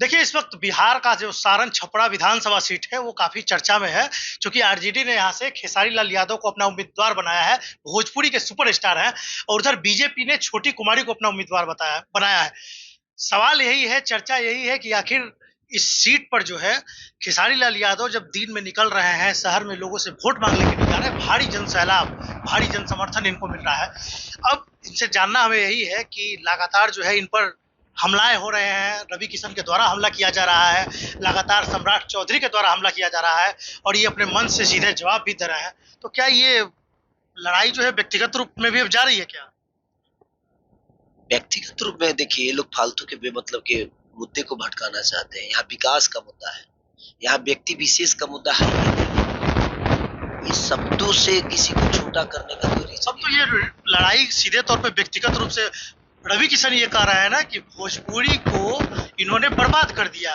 देखिए, इस वक्त बिहार का जो सारण छपरा विधानसभा सीट है वो काफी चर्चा में है, क्योंकि आरजेडी ने यहाँ से खेसारी लाल यादव को अपना उम्मीदवार बनाया है। भोजपुरी के सुपरस्टार हैं। और उधर बीजेपी ने छोटी कुमारी को अपना उम्मीदवार बताया बनाया है। सवाल यही है, चर्चा यही है कि आखिर इस सीट पर जो है खेसारी लाल यादव जब दिन में निकल रहे हैं, शहर में लोगों से वोट मांगने के लिए जा रहे हैं, भारी जन सैलाब, भारी जन समर्थन इनको मिल रहा है। अब इनसे जानना हमें यही है कि लगातार जो है इन पर हमलाएं हो रहे हैं। रवि किशन के द्वारा हमला किया जा रहा है, लगातार सम्राट चौधरी के द्वारा हमला किया जा रहा है, और ये अपने मन से सीधे जवाब भी दे रहे हैं। तो क्या ये लड़ाई जो है व्यक्तिगत रूप में भी अब जा रही है क्या? व्यक्तिगत रूप में देखिए, ये लोग फालतू के बेमतलब के मुद्दे को भटकाना चाहते हैं। यहाँ विकास का मुद्दा है, यहाँ व्यक्ति विशेष का मुद्दा है ही नहीं। इस शब्दों से किसी को छोटा करने का कोई रीजन अब तो ये लड़ाई सीधे तौर पे व्यक्तिगत रूप से रवि किशन ये कह रहा है ना कि भोजपुरी को इन्होंने बर्बाद कर दिया।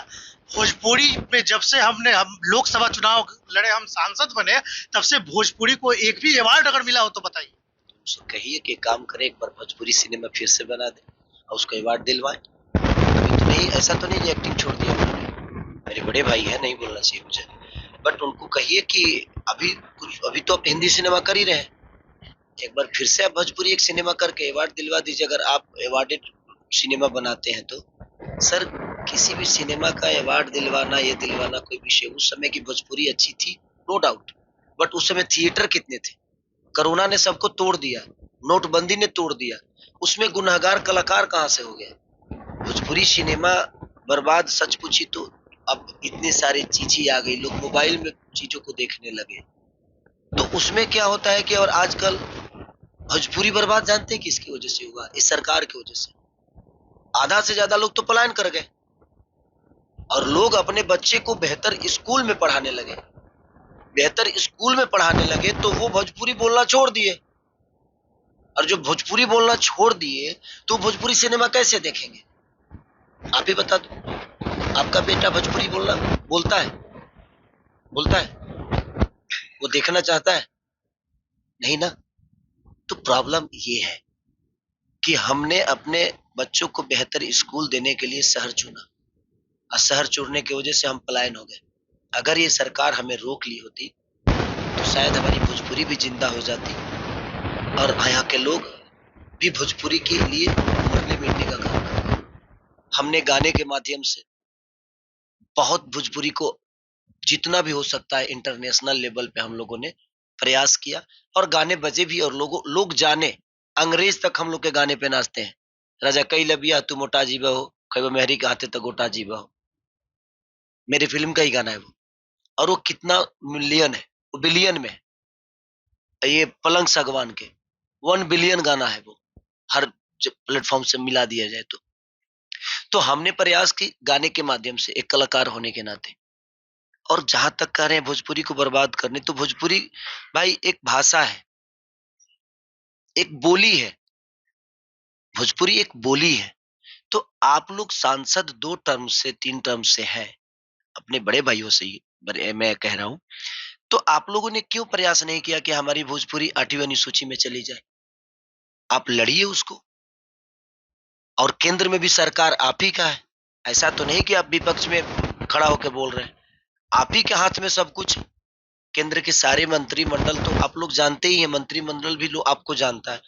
भोजपुरी में जब से हम लोकसभा चुनाव लड़े, हम सांसद बने, तब से भोजपुरी को एक भी अवार्ड अगर मिला हो तो बताइए। उसे कहिए कि काम करे, एक बार भोजपुरी सिनेमा फिर से बना दे और उसको अवार्ड दिलवाए। अभी तो नहीं, ऐसा तो नहीं एक्टिंग छोड़ दिया उन्होंने। मेरे बड़े भाई है, नहीं बोलना चाहिए मुझे, बट उनको कहिए कि अभी तो आप हिंदी सिनेमा कर ही रहे हैं, एक बार फिर से आप भोजपुरी एक सिनेमा करके अवार्ड दिलवा दीजिए। अगर आप अवार्डेड सिनेमा बनाते हैं तो सर, किसी भी सिनेमा का अवार्ड दिलवाना, ये दिलवाना कोई विषय। उस समय की भोजपुरी अच्छी थी, नो डाउट, बट उस समय थिएटर कितने थे? कोरोना ने सबको तोड़ दिया, नोटबंदी ने तोड़ दिया, उसमें गुनहगार कलाकार कहाँ से हो गए? भोजपुरी सिनेमा बर्बाद। सच पूछी तो अब इतने सारे चीजें आ गई, लोग मोबाइल में चीजों को देखने लगे, तो उसमें क्या होता है कि और आजकल भोजपुरी बर्बाद जानते हैं किसकी वजह से हुआ? इस सरकार की वजह से। आधा से ज्यादा लोग तो पलायन कर गए और लोग अपने बच्चे को बेहतर स्कूल में पढ़ाने लगे। बेहतर स्कूल में पढ़ाने लगे तो वो भोजपुरी बोलना छोड़ दिए, और जो भोजपुरी बोलना छोड़ दिए तो भोजपुरी सिनेमा कैसे देखेंगे? आप ही बता दो, आपका बेटा भोजपुरी बोलता है? बोलता है? वो देखना चाहता है? नहीं ना। तो प्रॉब्लम ये है कि हमने अपने बच्चों को बेहतर स्कूल देने के लिए शहर चुना, और शहर चुनने की वजह से हम पलायन हो गए। अगर ये सरकार हमें रोक ली होती तो शायद हमारी भोजपुरी भी जिंदा हो जाती, और यहाँ के लोग भी भोजपुरी के लिए मरने मिटने का काम करते। हमने गाने के माध्यम से बहुत भोजपुरी को जितना भी हो सकता है इंटरनेशनल लेवल पे हम लोगों ने प्रयास किया, और गाने बजे भी, और लोग जाने। अंग्रेज तक हम लोग के गाने पे नाचते हैं। राजा कई लबिया तू मोटा जीवा हो, खैबा मेहरी के हाथे तक गोटा जीवा हो। मेरी फिल्म का ही गाना है वो, और वो कितना मिलियन है, वो बिलियन में है। ये पलंग सागवान के 1 बिलियन गाना है वो, हर प्लेटफॉर्म से मिला दिया जाए तो हमने प्रयास की गाने के माध्यम से एक कलाकार होने के नाते। और जहां तक कह रहे हैं भोजपुरी को बर्बाद करने, तो भोजपुरी भाई एक भाषा है, एक बोली है। भोजपुरी एक बोली है। तो आप लोग सांसद 2 टर्म से 3 टर्म से हैं, अपने बड़े भाइयों से ही मैं कह रहा हूं, तो आप लोगों ने क्यों प्रयास नहीं किया कि हमारी भोजपुरी 8वीं अनुसूची में चली जाए? आप लड़िए उसको। और केंद्र में भी सरकार आप ही का है। ऐसा तो नहीं कि आप विपक्ष में खड़ा होकर बोल रहे हैं। आप ही के हाथ में सब कुछ। केंद्र के सारे मंत्रिमंडल तो आप लोग जानते ही हैं, मंत्रिमंडल भी लोग आपको जानता है।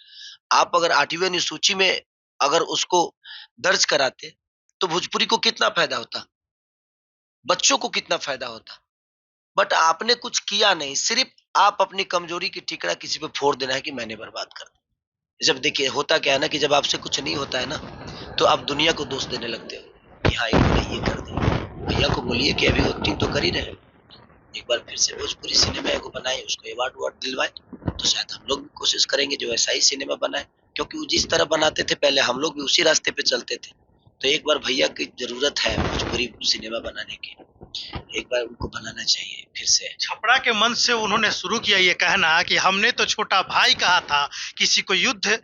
आप अगर 8वीं अनुसूची में अगर उसको दर्ज कराते तो भोजपुरी को कितना फायदा होता, बच्चों को कितना फायदा होता। बट आपने कुछ किया नहीं, सिर्फ आप अपनी कमजोरी की टिकड़ा किसी पे फोड़ देना है कि मैंने बर्बाद कर दिया। जब देखिए होता क्या है ना, कि जब आपसे कुछ नहीं होता है ना, तो आप दुनिया को दोष देने लगते हो कि हाँ इन्होंने ये कर दिया। भैया को बोलिए कि अभी एक्टिंग तो कर ही रहे, एक बार फिर से भोजपुरी सिनेमा को बनाए, उसको अवार्ड वार्ड दिलवाए, तो शायद हम लोग भी कोशिश करेंगे जो ऐसा ही सिनेमा बनाए। क्योंकि वो जिस तरह बनाते थे पहले, हम लोग भी उसी रास्ते पे चलते थे। तो एक बार भैया की जरूरत है भोजपुरी सिनेमा बनाने की, एक बार उनको बनाना चाहिए फिर से। छपरा के मंच से उन्होंने शुरू किया ये कहना कि हमने तो छोटा भाई कहा था, किसी को युद्ध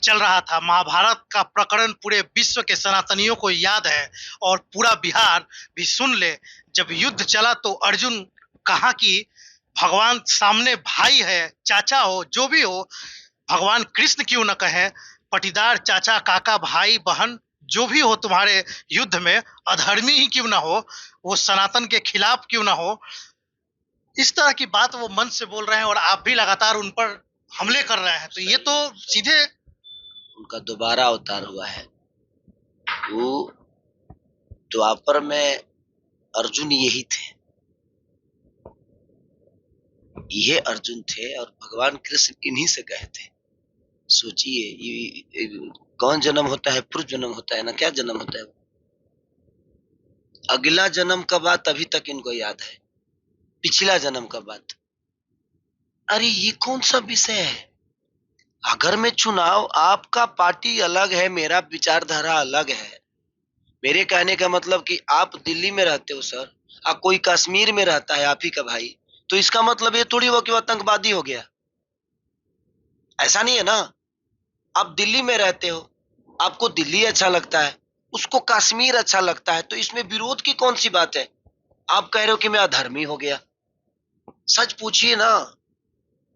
चल रहा था। महाभारत का प्रकरण पूरे विश्व के सनातनियों को याद है, और पूरा बिहार भी सुन ले। जब युद्ध चला तो अर्जुन कहा कि भगवान सामने भाई है, चाचा हो, जो भी हो, भगवान कृष्ण क्यों न कहें, पटीदार चाचा काका भाई बहन जो भी हो तुम्हारे युद्ध में, अधर्मी ही क्यों ना हो, वो सनातन के खिलाफ क्यों ना हो, इस तरह की बात वो मन से बोल रहे हैं और आप भी लगातार उन पर हमले कर रहे हैं, तो ये तो सीधे उनका दोबारा अवतार हुआ है। वो द्वापर में अर्जुन यही थे, ये अर्जुन थे और भगवान कृष्ण इन्हीं से गए थे। सोचिए ये कौन जन्म होता है, पूर्व जन्म होता है ना, क्या जन्म होता है, अगला जन्म का बात अभी तक इनको याद है, पिछला जन्म का बात। अरे ये कौन सा विषय है? अगर मैं चुनाव, आपका पार्टी अलग है, मेरा विचारधारा अलग है। मेरे कहने का मतलब कि आप दिल्ली में रहते हो सर, और कोई कश्मीर में रहता है आप ही का भाई, तो इसका मतलब ये थोड़ी हुआ कि वो आतंकवादी हो गया। ऐसा नहीं है ना। आप दिल्ली में रहते हो, आपको दिल्ली अच्छा लगता है, उसको कश्मीर अच्छा लगता है, तो इसमें विरोध की कौन सी बात है? आप कह रहे हो कि मैं अधर्मी हो गया। सच पूछिए ना,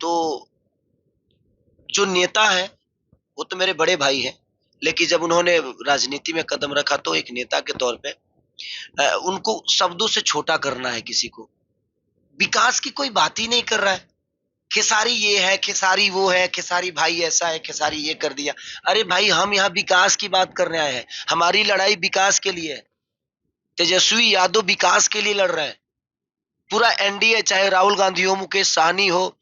तो जो नेता है वो तो मेरे बड़े भाई हैं, लेकिन जब उन्होंने राजनीति में कदम रखा तो एक नेता के तौर पे उनको शब्दों से छोटा करना है किसी को। विकास की कोई बात ही नहीं कर रहा है। खेसारी ये है, खेसारी वो है, खेसारी भाई ऐसा है, खेसारी ये कर दिया। अरे भाई हम यहाँ विकास की बात करने आए हैं, हमारी लड़ाई विकास के लिए है। तेजस्वी यादव विकास के लिए लड़ रहा है। पूरा एनडीए, चाहे राहुल गांधी हो, मुकेश सहनी हो,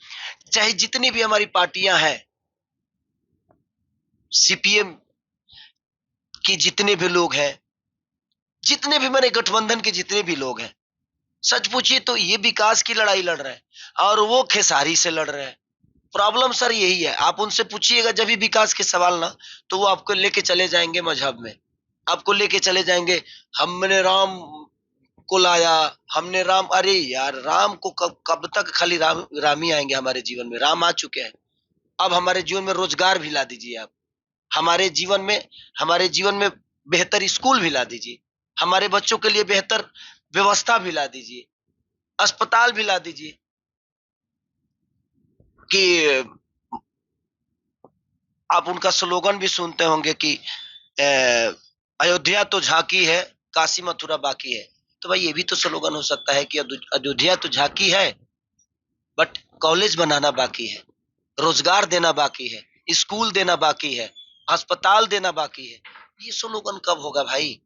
चाहे जितनी भी हमारी पार्टियां हैं, सीपीएम की जितने भी लोग हैं, जितने भी मेरे गठबंधन के जितने भी लोग हैं, सच पूछिए तो ये विकास की लड़ाई लड़ रहे हैं और वो खेसारी से लड़ रहे हैं। प्रॉब्लम सर यही है। आप उनसे पूछिएगा जब भी विकास के सवाल ना, तो वो आपको लेके चले जाएंगे मजहब में, आपको लेके चले जाएंगे हमने राम को लाया, हमने राम। अरे यार राम को कब कब तक खाली राम राम ही आएंगे हमारे जीवन में? राम आ चुके हैं, अब हमारे जीवन में रोजगार भी ला दीजिए आप, हमारे जीवन में, हमारे जीवन में बेहतर स्कूल भी ला दीजिए, हमारे बच्चों के लिए बेहतर व्यवस्था भी ला दीजिए, अस्पताल भी ला दीजिए। कि आप उनका स्लोगन भी सुनते होंगे कि अयोध्या तो झांकी है, काशी मथुरा बाकी है। तो भाई ये भी तो स्लोगन हो सकता है कि अयोध्या तो झांकी है, बट कॉलेज बनाना बाकी है, रोजगार देना बाकी है, स्कूल देना बाकी है, अस्पताल देना बाकी है। ये स्लोगन कब होगा भाई?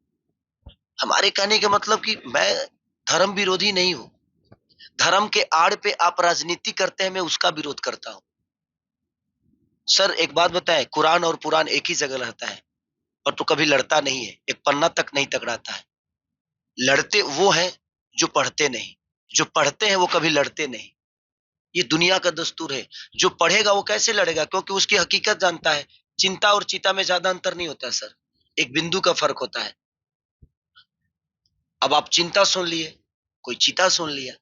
हमारे कहने का मतलब कि मैं धर्म विरोधी नहीं हूं। धर्म के आड़ पे आप राजनीति करते हैं, मैं उसका विरोध करता हूं। सर एक बात बताएं, कुरान और पुरान एक ही जगह रहता है और तो कभी लड़ता नहीं है, एक पन्ना तक नहीं टकराता है। लड़ते वो हैं जो पढ़ते नहीं, जो पढ़ते हैं वो कभी लड़ते नहीं। ये दुनिया का दस्तूर है। जो पढ़ेगा वो कैसे लड़ेगा? क्योंकि उसकी हकीकत जानता है। चिंता और चीता में ज्यादा अंतर नहीं होता सर, एक बिंदु का फर्क होता है। अब आप चिंता सुन लिए, कोई चीता सुन लिया,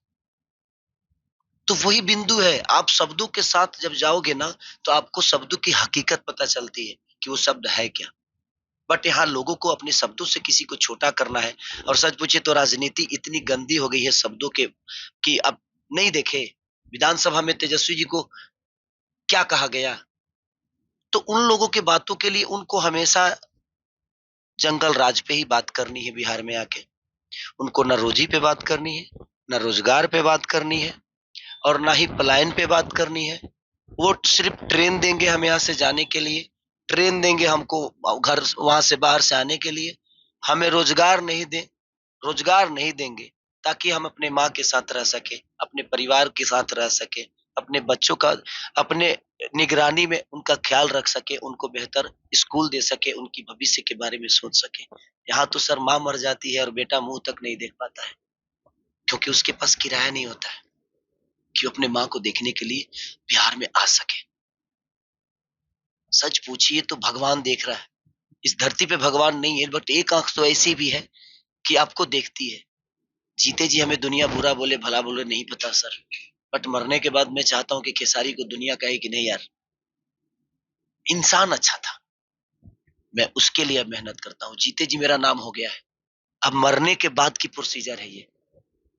तो वही बिंदु है। आप शब्दों के साथ जब जाओगे ना, तो आपको शब्दों की हकीकत पता चलती है कि वो शब्द है क्या। बट यहाँ लोगों को अपने शब्दों से किसी को छोटा करना है। और सच पूछे तो राजनीति इतनी गंदी हो गई है शब्दों के, कि अब नहीं देखे विधानसभा में तेजस्वी जी को क्या कहा गया, तो उन लोगों के बातों के लिए उनको हमेशा जंगल राज पे ही बात करनी है। बिहार में आके उनको न रोजी पे बात करनी है, न रोजगार पे बात करनी है, और ना ही पलायन पे बात करनी है। वो सिर्फ ट्रेन देंगे हमें यहाँ से जाने के लिए, ट्रेन देंगे हमको घर वहां से बाहर से आने के लिए, हमें रोजगार नहीं दें, रोजगार नहीं देंगे ताकि हम अपने माँ के साथ रह सके, अपने परिवार के साथ रह सके, अपने बच्चों का अपने निगरानी में उनका ख्याल रख सके, उनको बेहतर स्कूल दे सके, उनकी भविष्य के बारे में सोच सके। यहाँ तो सर माँ मर जाती है और बेटा मुंह तक नहीं देख पाता है, क्योंकि उसके पास किराया नहीं होता है कि अपने माँ को देखने के लिए बिहार में आ सके। सच पूछिए तो भगवान देख रहा है। इस धरती पे भगवान नहीं है, बट एक आंख तो ऐसी भी है कि आपको देखती है। जीते जी हमें दुनिया बुरा बोले भला बोले नहीं पता सर, बट मरने के बाद मैं चाहता हूं कि खेसारी को दुनिया कहे कि नहीं यार, इंसान अच्छा था, मैं उसके लिए अब मेहनत करता हूँ। जीते जी मेरा नाम हो गया है, अब मरने के बाद की प्रोसीजर है ये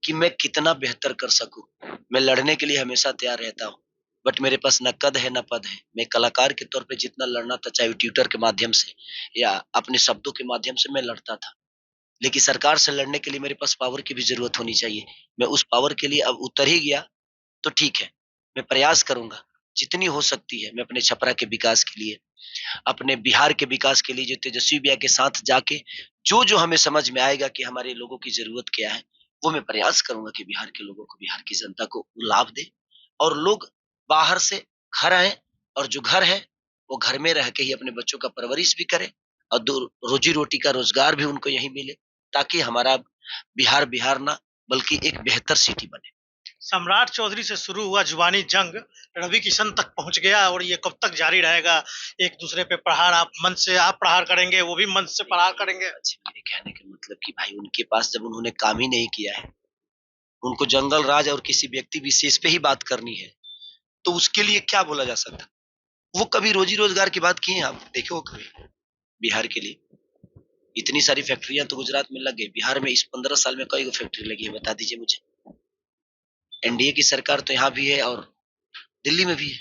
कि मैं कितना बेहतर कर सकूं। मैं लड़ने के लिए हमेशा तैयार रहता हूँ, बट मेरे पास न कद है न पद है। मैं कलाकार के तौर पे जितना लड़ना था, चाहे ट्विटर के माध्यम से या अपने शब्दों के माध्यम से, मैं लड़ता था। लेकिन सरकार से लड़ने के लिए मेरे पास पावर की भी जरूरत होनी चाहिए। मैं उस पावर के लिए अब उतर ही गया, तो ठीक है, मैं प्रयास करूंगा जितनी हो सकती है। मैं अपने छपरा के विकास के लिए, अपने बिहार के विकास के लिए, जो तेजस्वी भैया के साथ जाके जो जो हमें समझ में आएगा कि हमारे लोगों की जरूरत क्या है, वो मैं प्रयास करूंगा कि बिहार के लोगों को, बिहार की जनता को लाभ दे, और लोग बाहर से घर आए, और जो घर है वो घर में रह के ही अपने बच्चों का परवरिश भी करें, और रोजी रोटी का रोजगार भी उनको यही मिले, ताकि हमारा बिहार बिहार ना बल्कि एक बेहतर सिटी बने। सम्राट चौधरी से शुरू हुआ जुबानी जंग रवि किशन तक पहुंच गया और ये कब तक जारी रहेगा? एक दूसरे पे प्रहार, आप मंच से आप प्रहार करेंगे, वो भी मंच से प्रहार करेंगे। अच्छा, मेरे कहने का मतलब कि भाई उनके पास जब उन्होंने काम ही नहीं किया है, उनको जंगल राज और किसी व्यक्ति विशेष पे ही बात करनी है, तो उसके लिए क्या बोला जा सकता? वो कभी रोजी रोजगार की बात की है? आप देखे हो कभी? बिहार के लिए इतनी सारी फैक्ट्रियां तो गुजरात में लग गई, बिहार में इस 15 साल में कई फैक्ट्री लगी है, बता दीजिए मुझे। एनडीए की सरकार तो यहाँ भी है और दिल्ली में भी है,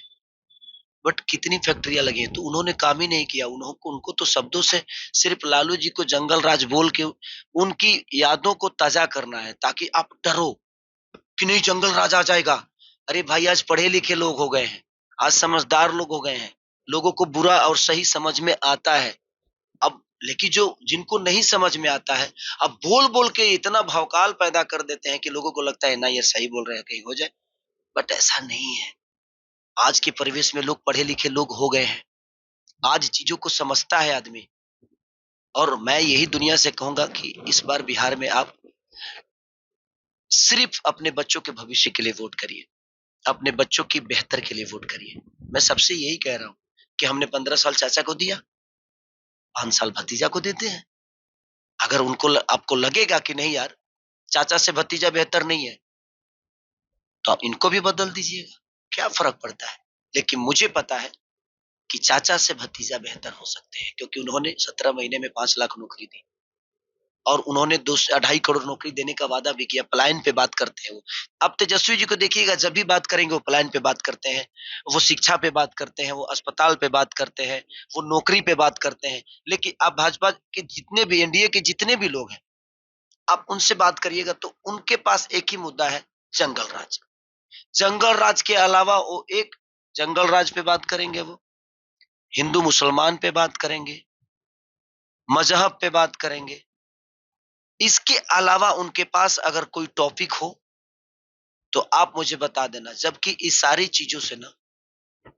बट कितनी फैक्ट्रियां लगी हैं? तो उन्होंने काम ही नहीं किया। उनको तो शब्दों से सिर्फ लालू जी को जंगल राज बोल के उनकी यादों को ताजा करना है, ताकि आप डरो कि नहीं जंगल राज आ जाएगा। अरे भाई, आज पढ़े लिखे लोग हो गए हैं, आज समझदार लोग हो गए हैं, लोगों को बुरा और सही समझ में आता है। अब लेकिन जो जिनको नहीं समझ में आता है, अब बोल बोल के इतना भौकाल पैदा कर देते हैं कि लोगों को लगता है ना ये सही बोल रहे हैं, कहीं हो जाए। बट ऐसा नहीं है। आज के परिवेश में लोग पढ़े लिखे लोग हो गए हैं, आज चीजों को समझता है आदमी। और मैं यही दुनिया से कहूंगा कि इस बार बिहार में आप सिर्फ अपने बच्चों के भविष्य के लिए वोट करिए, अपने बच्चों की बेहतर के लिए वोट करिए। मैं सबसे यही कह रहा हूं कि हमने 15 साल चाचा को दिया, 5 साल भतीजा को देते हैं। अगर आपको लगेगा कि नहीं यार, चाचा से भतीजा बेहतर नहीं है, तो आप इनको भी बदल दीजिएगा, क्या फर्क पड़ता है। लेकिन मुझे पता है कि चाचा से भतीजा बेहतर हो सकते हैं, क्योंकि उन्होंने 17 महीने में 5 लाख नौकरी दी, और उन्होंने 2.5 करोड़ नौकरी देने का वादा भी किया। पलायन पे बात करते हैं वो। अब तेजस्वी जी को देखिएगा, जब भी बात करेंगे वो पलायन पे बात करते हैं, वो शिक्षा पे बात करते हैं, वो अस्पताल पे बात करते हैं, वो नौकरी पे बात करते हैं। लेकिन आप भाजपा के जितने भी, एनडीए के जितने भी लोग हैं, आप उनसे बात करिएगा तो उनके पास एक ही मुद्दा है, जंगल राज। जंगल राज के अलावा वो एक जंगल राज पे बात करेंगे, वो हिंदू मुसलमान पे बात करेंगे, मजहब पे बात करेंगे। इसके अलावा उनके पास अगर कोई टॉपिक हो तो आप मुझे बता देना। जबकि इस सारी चीजों से ना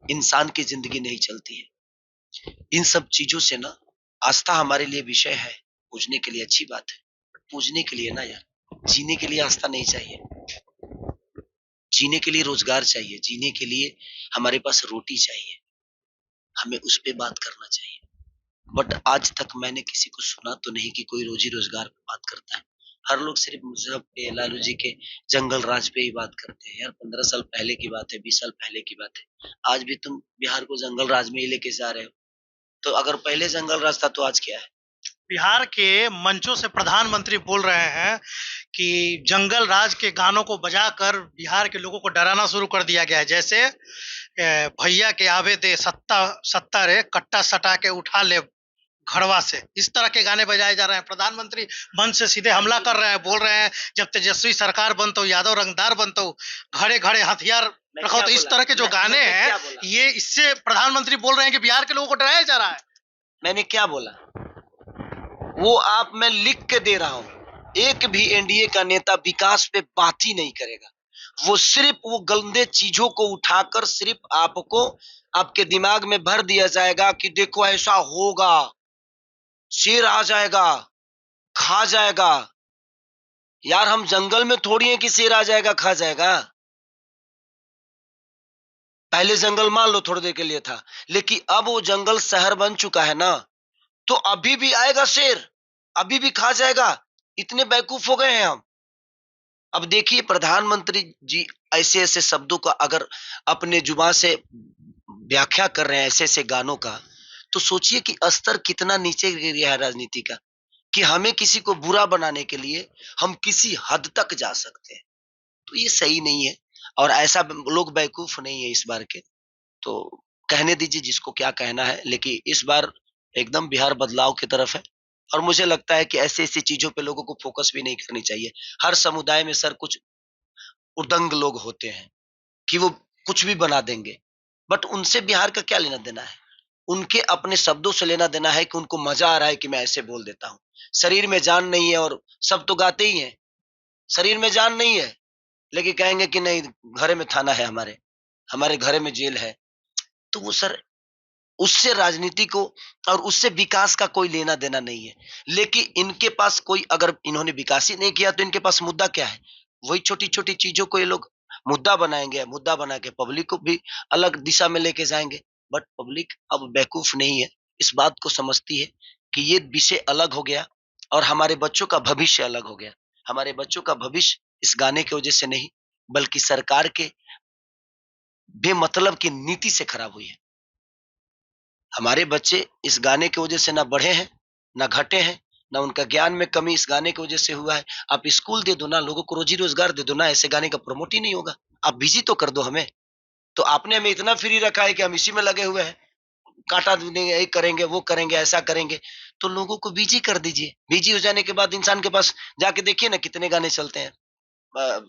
इंसान की जिंदगी नहीं चलती है। इन सब चीजों से ना, आस्था हमारे लिए विषय है, पूजने के लिए अच्छी बात है, पूजने के लिए ना यार, जीने के लिए आस्था नहीं चाहिए। जीने के लिए रोजगार चाहिए, जीने के लिए हमारे पास रोटी चाहिए, हमें उस पे बात करना चाहिए। बट आज तक मैंने किसी को सुना तो नहीं कि कोई रोजी रोजगार पे बात करता है। हर लोग सिर्फ मजहब पे, लालू जी के जंगल राज पे ही बात करते हैं। यार 15 साल पहले की बात है, 20 साल पहले की बात है। आज भी तुम बिहार को जंगल राज में ही लेके जा रहे हो, तो अगर पहले जंगल राज था तो आज क्या है? बिहार के मंचों से प्रधानमंत्री बोल रहे हैं कि जंगल राज के गानों को बजाकर बिहार के लोगों को डराना शुरू कर दिया गया है। जैसे भैया के आवे दे सत्ता सत्ता रे, कट्टा सटा के उठा ले घरवा से, इस तरह के गाने बजाए जा रहे हैं। प्रधानमंत्री मंच से सीधे हमला कर रहे हैं, बोल रहे हैं जब तेजस्वी सरकार बनतो, यादव रंगदार बनतो, घरे घरे हथियार रखो। तो इस तरह के जो गाने हैं, ये इससे प्रधानमंत्री बोल रहे हैं कि बिहार के लोगों को डराया जा रहा है। मैंने क्या बोला? वो आप मैं लिख के दे रहा हूं। एक भी एनडीए का नेता विकास पे बात ही नहीं करेगा। वो सिर्फ वो गंदे चीजों को उठाकर सिर्फ आपको, आपके दिमाग में भर दिया जाएगा कि देखो ऐसा होगा, शेर आ जाएगा, खा जाएगा। यार हम जंगल में थोड़ी है कि शेर आ जाएगा खा जाएगा। पहले जंगल मान लो थोड़ी देर के लिए था, लेकिन अब वो जंगल शहर बन चुका है ना, तो अभी भी आएगा शेर, अभी भी खा जाएगा। इतने बेवकूफ हो गए हैं हम। अब देखिए प्रधानमंत्री जी ऐसे ऐसे शब्दों का अगर अपने जुबान से व्याख्या कर रहे हैं, ऐसे ऐसे गानों का, तो सोचिए कि स्तर कितना नीचे गिर गया है राजनीति का, कि हमें किसी को बुरा बनाने के लिए हम किसी हद तक जा सकते हैं। तो ये सही नहीं है। और ऐसा लोग बेवकूफ नहीं है इस बार के, तो कहने दीजिए जिसको क्या कहना है, लेकिन इस बार एकदम बिहार बदलाव की तरफ है। और मुझे लगता है कि ऐसी-ऐसी चीज़ों पे लोगों को फ़ोकस भी नहीं करनी चाहिए। हर समुदाय में सर कुछ उदंग लोग होते हैं कि वो कुछ भी बना देंगे, बट उनसे बिहार का क्या लेना-देना है? उनके अपने शब्दों से लेना-देना है कि उनको मज़ा आ रहा है कि मैं ऐसे बोल देता हूँ। शरीर में जान नहीं है और सब तो गाते ही हैं, शरीर में जान नहीं है, लेकिन कहेंगे कि नहीं घरे में थाना है हमारे, हमारे घरे में जेल है। तो वो सर उससे राजनीति को और उससे विकास का कोई लेना देना नहीं है। लेकिन इनके पास कोई अगर इन्होंने विकास ही नहीं किया तो इनके पास मुद्दा क्या है? वही छोटी-छोटी चीज़ों को ये लोग मुद्दा बनाएँगे, मुद्दा बना के पब्लिक को भी अलग दिशा में लेके जाएँगे। बट पब्लिक अब बेवकूफ़ नहीं है, इस बात को समझती है कि ये विषय अलग हो गया और हमारे बच्चों का भविष्य अलग हो गया। हमारे बच्चों का भविष्य इस गाने की वजह से नहीं, बल्कि सरकार के बेमतलब की नीति से खराब हुई है। हमारे बच्चे इस गाने की वजह से ना बढ़े हैं, ना घटे हैं, ना उनका ज्ञान में कमी इस गाने की वजह से हुआ है। आप स्कूल दे दो ना, लोगों को रोज़ी-रोज़गार दे दो ना, ऐसे गाने का प्रमोट ही नहीं होगा। आप बिज़ी तो कर दो हमें। तो आपने हमें इतना फ्री रखा है कि हम इसी में लगे हुए हैं। काँटा देंगे, ये करेंगे, वो करेंगे, ऐसा करेंगे। तो लोगों को बिज़ी कर दीजिए। बिज़ी हो जाने के बाद इंसान के पास जाके देखिए ना कितने गाने चलते हैं। अ,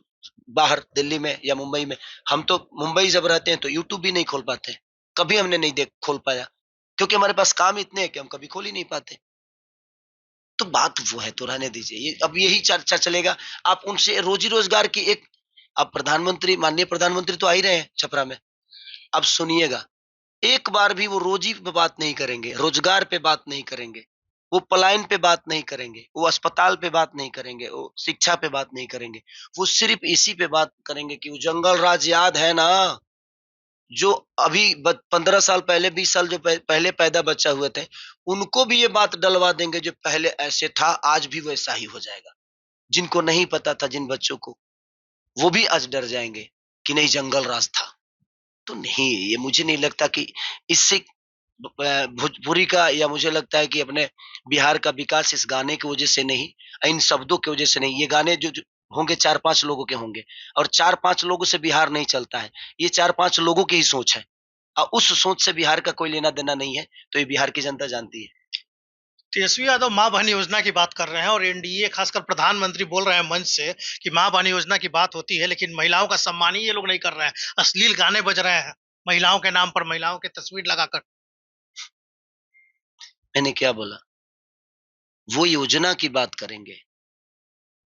बाहर दिल्ली में या मुंबई में। हम तो मुंबई जब रहते हैं तो यूट्यूब भी नहीं खोल पाते। कभी हमने नहीं देख खोल पाया। क्योंकि हमारे पास काम इतने हैं कि हम कभी खोल ही नहीं पाते। तो बात वो है तो रहने दीजिए। ये अब यही चर्चा चलेगा। आप उनसे रोज़ी-रोज़गार की एक अब प्रधानमंत्री माननीय प्रधानमंत्री तो आ ही रहे हैं छपरा में। अब सुनिएगा, एक बार भी वो रोज़ी पे बात नहीं करेंगे, रोज़गार पे बात नहीं करेंगे, वो पलायन पे बात नहीं करेंगे, वो अस्पताल पे बात नहीं करेंगे, वो शिक्षा पे बात नहीं करेंगे। वो सिर्फ़ इसी पे बात करेंगे कि वो जंगल राज याद है ना? जो अभी 15 साल पहले 20 साल जो पहले पैदा बच्चा हुए थे, उनको भी ये बात डलवा देंगे जो पहले ऐसे था, आज भी वैसा ही हो जाएगा। जिनको नहीं पता था जिन बच्चों को, वो भी आज डर जाएँगे कि नहीं जंगल राज था। तो नहीं, ये मुझे नहीं लगता कि इससे भोजपुरी का या मुझे लगता है कि अपने बिहार का विकास इस गाने की वजह से नहीं, इन शब्दों की वजह से नहीं। ये गाने जो होंगे 4-5 लोगों के होंगे और 4-5 लोगों से बिहार नहीं चलता है। ये 4-5 लोगों की ही सोच है। उस सोच से बिहार का कोई लेना-देना नहीं है, तो ये बिहार की जनता जानती है। तेजस्वी यादव माँ बहन योजना की बात कर रहे हैं और एनडीए खासकर प्रधानमंत्री बोल रहे हैं मंच से कि माँ बहन योजना की बात होती है लेकिन महिलाओं का सम्मान ही ये लोग नहीं कर रहे हैं। अश्लील गाने बज रहे हैं महिलाओं के नाम पर, महिलाओं की तस्वीर लगाकर। मैंने क्या बोला? वो योजना की बात करेंगे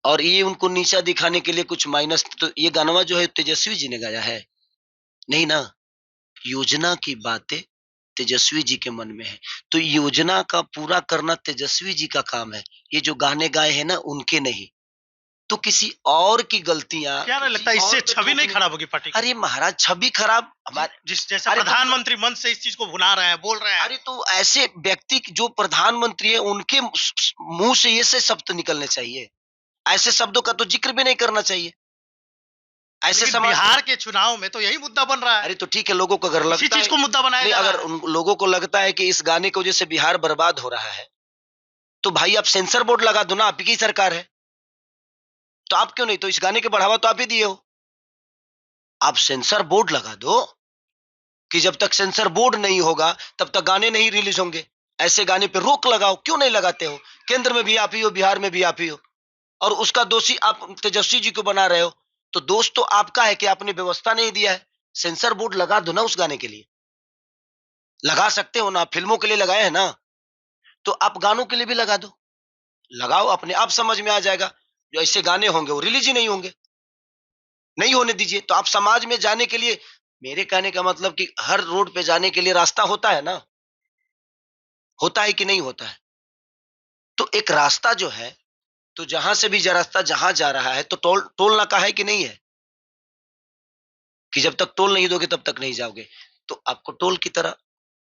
और ये उनको नीचा दिखाने के लिए कुछ माइनस तो ये गानवा जो है तेजस्वी जी ने गाया है? नहीं ना। योजना की बातें तेजस्वी जी के मन में है। तो योजना का पूरा करना तेजस्वी जी का काम है। ये जो गाने गाए हैं ना उनके नहीं। तो किसी और की गलतियाँ क्या नहीं किसी लगता और इससे पे छवि नहीं थोपने खराब होगी पार्टी की? अरे महाराज छवि खराब हमारे जिस जैसे अरे प्रधानमंत्री मंच से इस चीज को भुना रहे हैं, बोल रहे हैं। अरे तो ऐसे व्यक्ति जो प्रधानमंत्री है उनके मुँह से ये से शब्द निकलने चाहिए। ऐसे शब्दों का तो ज़िक्र भी नहीं करना चाहिए। ऐसे लेकिन समाज बिहार के चुनाव में तो यही मुद्दा बन रहा है। अरे तो ठीक है लोगों को अगर इसी लगता चीज है को मुद्दा बनाया नहीं जा अगर रहा है। उन लोगों को लगता है कि इस गाने की वजह से बिहार बर्बाद हो रहा है, तो भाई आप सेंसर बोर्ड लगा दो ना, आप ही की सरकार है। तो आप क्यों नहीं? तो इस गाने के बढ़ावा तो आप ही दिए हो। आप सेंसर बोर्ड लगा दो कि जब तक सेंसर बोर्ड नहीं होगा, तब तक गाने नहीं रिलीज़ होंगे। ऐसे गाने पे रोक लगाओ, क्यों नहीं लगाते हो? केंद्र में भी आप ही हो, बिहार में भी आप ही हो और उसका दोषी आप तेजस्वी जी को बना रहे हो। तो दोष तो आपका है कि आपने व्यवस्था नहीं दिया है। सेंसर बोर्ड लगा दो ना उस गाने के लिए। लगा सकते हो ना, फ़िल्मों के लिए लगाए हैं ना, तो आप गानों के लिए भी लगा दो। लगाओ अपने आप समझ में आ जाएगा। जो ऐसे गाने होंगे वो रिलीज़ ही नहीं होंगे। नहीं होने दीजिए। तो आप समाज में जाने के लिए मेरे कहने का मतलब कि हर रोड पे जाने के लिए रास्ता होता है ना? होता है कि नहीं होता है? तो एक रास्ता जो है, तो जहाँ से भी रास्ता जहाँ जा रहा है तो टोल टोल नाका है कि नहीं है? कि जब तक टोल नहीं दोगे तब तक नहीं जाओगे। तो आपको टोल की तरह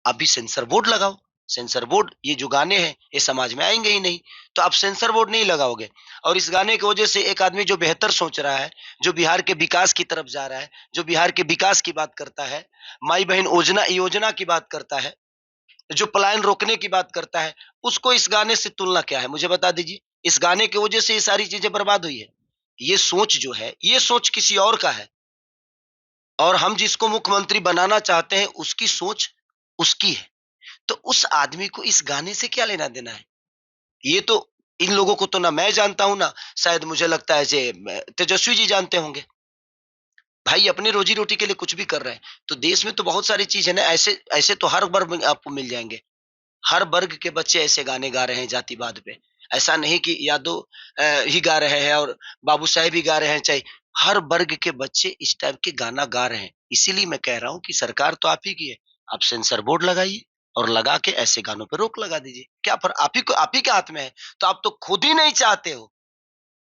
आप भी सेंसर बोर्ड लगाओ। सेंसर बोर्ड ये जो गाने हैं ये समाज में आएँगे ही नहीं। तो आप सेंसर बोर्ड नहीं लगाओगे और इस गाने की वजह से एक आदमी जो बेहतर सोच रहा है, जो बिहार के विकास की तरफ जा रहा है, जो बिहार के विकास की बात करता है, माई बहन योजना योजना की बात करता है, जो पलायन रोकने की बात करता है, उसको इस गाने से तुलना क्या है? मुझे बता दीजिए। इस गाने की वजह से ये सारी चीज़ें बर्बाद हुई है। ये सोच जो है, ये सोच किसी और का है। और हम जिसको मुख्यमंत्री बनाना चाहते हैं उसकी सोच उसकी है। तो उस आदमी को इस गाने से क्या लेना देना है? ये तो इन लोगों को तो ना मैं जानता हूं, ना शायद मुझे लगता है तेजस्वी जी जानते होंगे। भाई अपने रोजी रोटी के लिए कुछ भी कर रहे हैं। तो देश में तो बहुत सारी चीज है ना, ऐसे ऐसे तो हर वर्ग में आपको मिल जाएंगे। हर वर्ग के बच्चे ऐसे गाने गा रहे हैं जातिवाद पे। ऐसा नहीं कि यादव ही गा रहे हैं और बाबू साहेब ही गा रहे हैं, चाहे हर वर्ग के बच्चे इस टाइप के गाना गा रहे हैं। इसीलिए मैं कह रहा हूँ कि सरकार तो आप ही की है। आप सेंसर बोर्ड लगाइए और लगा के ऐसे गानों पे रोक लगा दीजिए। क्या पर आप ही के हाथ में है। तो आप तो खुद ही नहीं चाहते हो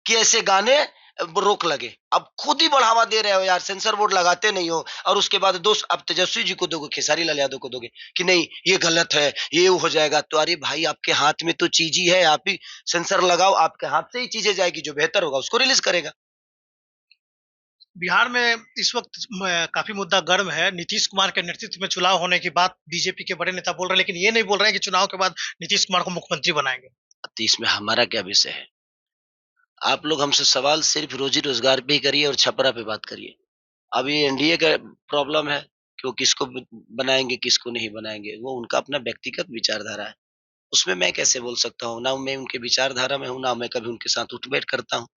कि ऐसे गाने रोक लगे। अब खुद ही बढ़ावा दे रहे हो यार, सेंसर बोर्ड लगाते नहीं हो और उसके बाद दोस्त अब तेजस्वी जी को दोगे, खेसारी लाल यादव को दोगे कि नहीं ये गलत है, ये हो जाएगा। तो अरे भाई आपके हाथ में तो चीज ही है, आप ही सेंसर लगाओ, आपके हाथ से ही चीजें जाएगी, जो बेहतर होगा उसको रिलीज करेगा। बिहार में इस वक्त काफी मुद्दा गर्म है। नीतीश कुमार के नेतृत्व में चुनाव होने की बात बीजेपी के बड़े नेता बोल रहे हैं, लेकिन ये नहीं बोल रहे हैं कि चुनाव के बाद नीतीश कुमार को मुख्यमंत्री बनाएंगे। तो इसमें हमारा क्या विषय है? आप लोग हमसे सवाल सिर्फ रोजी रोजगार पे ही करिए और छपरा पे बात करिए। अभी एनडीए का प्रॉब्लम है कि वो किसको बनाएंगे किसको नहीं बनाएंगे, वो उनका अपना व्यक्तिगत विचारधारा है। उसमें मैं कैसे बोल सकता हूँ? ना मैं उनके विचारधारा में हूँ, ना मैं कभी उनके साथ उठ-बैठ करता हूँ,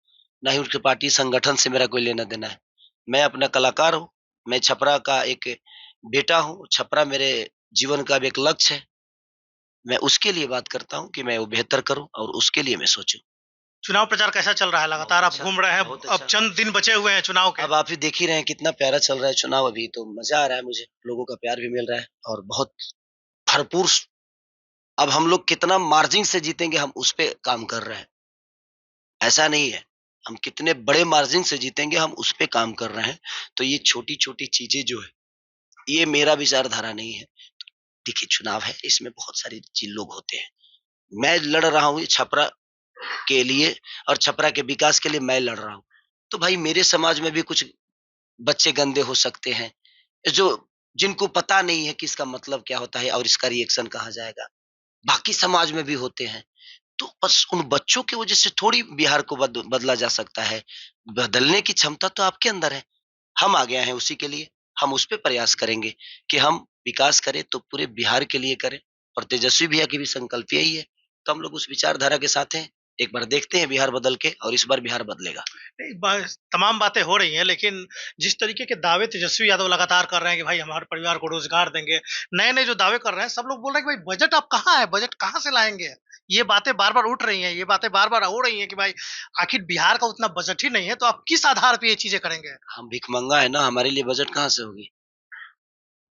ना ही उनके पार्टी संगठन से मेरा कोई लेना-देना है। मैं अपना कलाकार हूँ, मैं छपरा का एक बेटा हूँ, छपरा मेरे जीवन का भी एक लक्ष्य है। मैं उसके लिए बात करता हूँ कि मैं वो बेहतर करूँ और उसके लिए मैं सोचूँ। चुनाव प्रचार कैसा चल रहा है? बहुत लगातार आप अच्छा, घूम रहे हैं, बहुत अब अच्छा। चंद दिन बचे हुए हैं चुनाव के। अब आप ही देख ही रहे हैं कितना प्यारा चल रहा है चुनाव, अभी तो मज़ा आ रहा है मुझे, लोगों का प्यार भी मिल रहा है और बहुत भरपूर अब हम लोग कितना मार्जिन से जीतेंगे हम उस पे काम कर रहे हैं। ऐसा नहीं है, हम कितने बड़े मार्जिन से जीतेंगे हम उस पे काम कर रहे हैं। तो ये छोटी-छोटी चीज़ें जो है, ये मेरा विचारधारा नहीं है। देखिए चुनाव है, इसमें बहुत सारे लोग होते हैं। मैं लड़ रहा हूँ ये छपरा के लिए और छपरा के विकास के लिए मैं लड़ रहा हूँ। तो भाई मेरे समाज में भी कुछ बच्चे गंदे हो सकते हैं, जो जिनको पता नहीं है कि इसका मतलब क्या होता है और इसका रिएक्शन कहाँ जाएगा। बाकी समाज में भी होते हैं। तो बस उन बच्चों की वजह से थोड़ी बिहार को बदला जा सकता है। बदलने की क्षमता तो आपके अंदर है। हम आ गए हैं उसी के लिए। हम उस पे प्रयास करेंगे कि हम विकास करें तो पूरे बिहार के लिए करें और तेजस्वी भैया की भी संकल्प यही है। तो हम लोग उस विचारधारा के साथ हैं। एक बार देखते हैं बिहार बदल के और इस बार बिहार बदलेगा। नहीं, तमाम बातें हो रही हैं, लेकिन जिस तरीके के दावे तेजस्वी यादव लगातार कर रहे हैं कि भाई हमारे परिवार को रोजगार देंगे, नए-नए जो दावे कर रहे हैं, सब लोग बोल रहे हैं कि भाई बजट अब कहाँ है? बजट कहाँ से लाएँगे? ये बातें बार-बार उठ रही हैं, ये बातें बार-बार हो रही हैं कि भाई आखिर बिहार का उतना बजट ही नहीं है, तो आप किस आधार पे ये चीज़ें करेंगे? हम भिखमंगा है ना, हमारे लिए बजट कहाँ से होगी?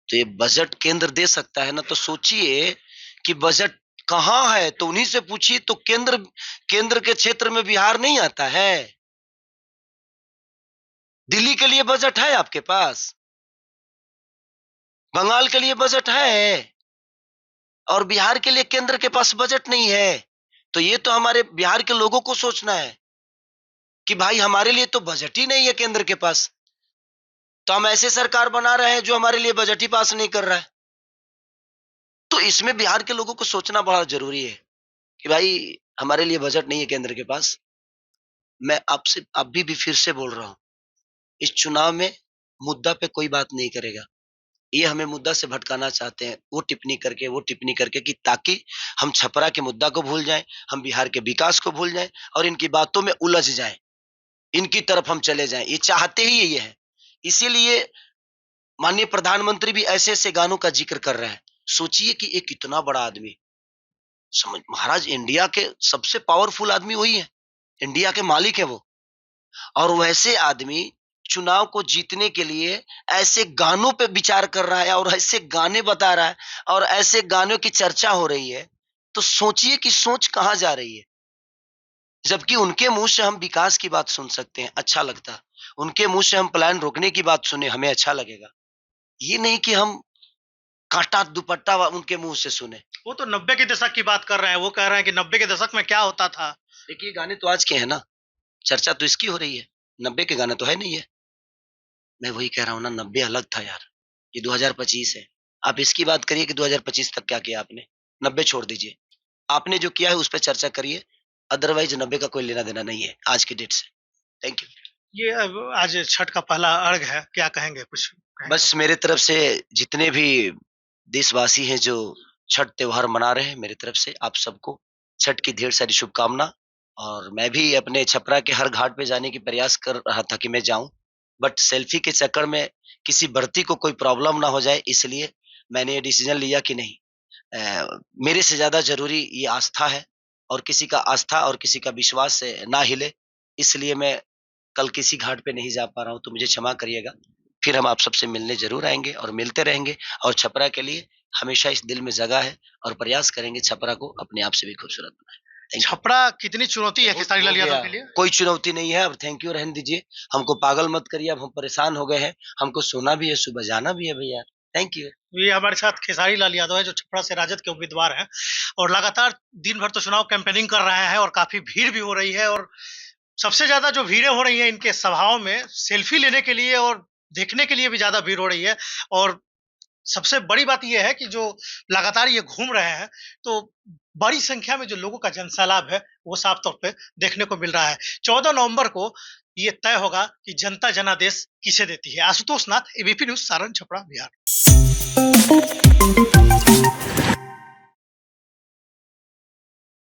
तो ये बजट केंद्र दे सकता है ना, तो सोचिए कि बजट कहाँ है? तो उन्हीं से पूछिए। तो केंद्र केंद्र के क्षेत्र में बिहार नहीं आता है। दिल्ली के लिए बजट है आपके पास, बंगाल के लिए बजट है और बिहार के लिए केंद्र के पास बजट नहीं है। तो ये तो हमारे बिहार के लोगों को सोचना है कि भाई हमारे लिए तो बजट ही नहीं है केंद्र के पास। तो हम ऐसे सरकार बना रहे हैं जो हमारे लिए बजट ही पास नहीं कर रहा है। तो इसमें बिहार के लोगों को सोचना बहुत जरूरी है कि भाई हमारे लिए बजट नहीं है केंद्र के पास। मैं आपसे अभी भी फिर से बोल रहा हूँ, इस चुनाव में मुद्दा पे कोई बात नहीं करेगा। ये हमें मुद्दा से भटकाना चाहते हैं, वो टिप्पणी करके कि ताकि हम छपरा के मुद्दा को भूल जाएँ, हम बिहार के विकास को भूल जाएँ और इनकी बातों में उलझ जाएँ, इनकी तरफ हम चले जाएँ। ये चाहते ही ये है। इसीलिए माननीय प्रधानमंत्री भी ऐसे-ऐसे गानों का ज़िक्र कर रहे हैं। सोचिए कि एक इतना बड़ा आदमी, समझ महाराज इंडिया के सबसे पावरफुल आदमी वही है, इंडिया के मालिक है वो। और वैसे आदमी चुनाव को जीतने के लिए ऐसे गानों पे विचार कर रहा है और ऐसे गाने बता रहा है और ऐसे गानों की चर्चा हो रही है। तो सोचिए कि सोच कहाँ जा रही है। जबकि उनके मुंह से हम विकास की बात सुन सकते हैं, अच्छा लगता है। उनके मुंह से हम पलायन रोकने की बात सुने, हमें अच्छा लगेगा। ये नहीं कि हम कांटा दुपट्टा उनके मुंह से सुने। वो तो 90 के दशक की बात कर रहे हैं, वो कह रहे हैं कि 90 के दशक में क्या होता था? देखिए गाने तो आज के हैं ना, चर्चा तो इसकी हो रही है। 90 के गाने तो है नहीं है। मैं वही कह रहा हूँ ना, 90 अलग था यार। ये 2025 है। आप इसकी बात करिए कि 2025 तक क्या किया आपने? 90 छोड़ दीजिए। आपने जो किया है उस पे चर्चा करिए। अदरवाइज़ 90 का कोई लेना-देना नहीं है आज की डेट से। Thank you. ये अब आज छठ का पहला अर्घ है, क्या कहेंगे कुछ? बस मेरे तरफ से जितने भी देशवासी हैं जो छठ त्योहार मना रहे हैं, मेरी तरफ से आप सबको छठ की ढेर सारी शुभकामना। और मैं भी अपने छपरा के हर घाट पे जाने की प्रयास कर रहा था कि मैं जाऊं, बट सेल्फी के चक्कर में किसी भर्ती को कोई प्रॉब्लम ना हो जाए, इसलिए मैंने ये डिसीजन लिया कि नहीं, मेरे से ज्यादा जरूरी ये आस्था है, और किसी का आस्था और किसी का विश्वास से ना हिले, इसलिए मैं कल किसी घाट पे नहीं जा पा रहा हूँ, तो मुझे क्षमा करिएगा। फिर हम आप सबसे मिलने ज़रूर आएँगे और मिलते रहेंगे, और छपरा के लिए हमेशा इस दिल में जगह है, और प्रयास करेंगे छपरा को अपने आप से भी खूबसूरत बनाएँ। Thank you. छपरा कितनी चुनौती है खेसारी लाल यादव के लिए? कोई चुनौती नहीं है, अब थैंक यू रहने दीजिए। हमको पागल मत करिए, अब हम परेशान हो गए हैं। हमको सोना भी है, सुबह जाना भी है भैया। Thank you. ये हमारे साथ खेसारी लाल यादव है जो छपरा से राजद के उम्मीदवार हैं और लगातार दिन भर तो चुनाव कैंपेनिंग कर रहे हैं और काफी भीड़ भी हो रही है और सबसे ज्यादा जो भीड़ें हो रही हैं इनके सभाओं में सेल्फी लेने के लिए और देखने के लिए भी ज्यादा भीड़ हो रही है और सबसे बड़ी बात ये है कि जो लगातार ये घूम रहे हैं तो बड़ी संख्या में जो लोगों का जनसैलाब है वो साफ तौर पे देखने को मिल रहा है। 14 नवंबर को ये तय होगा कि जनता जनादेश किसे देती है। आशुतोष नाथ, एबीपी न्यूज, सारण, छपरा, बिहार।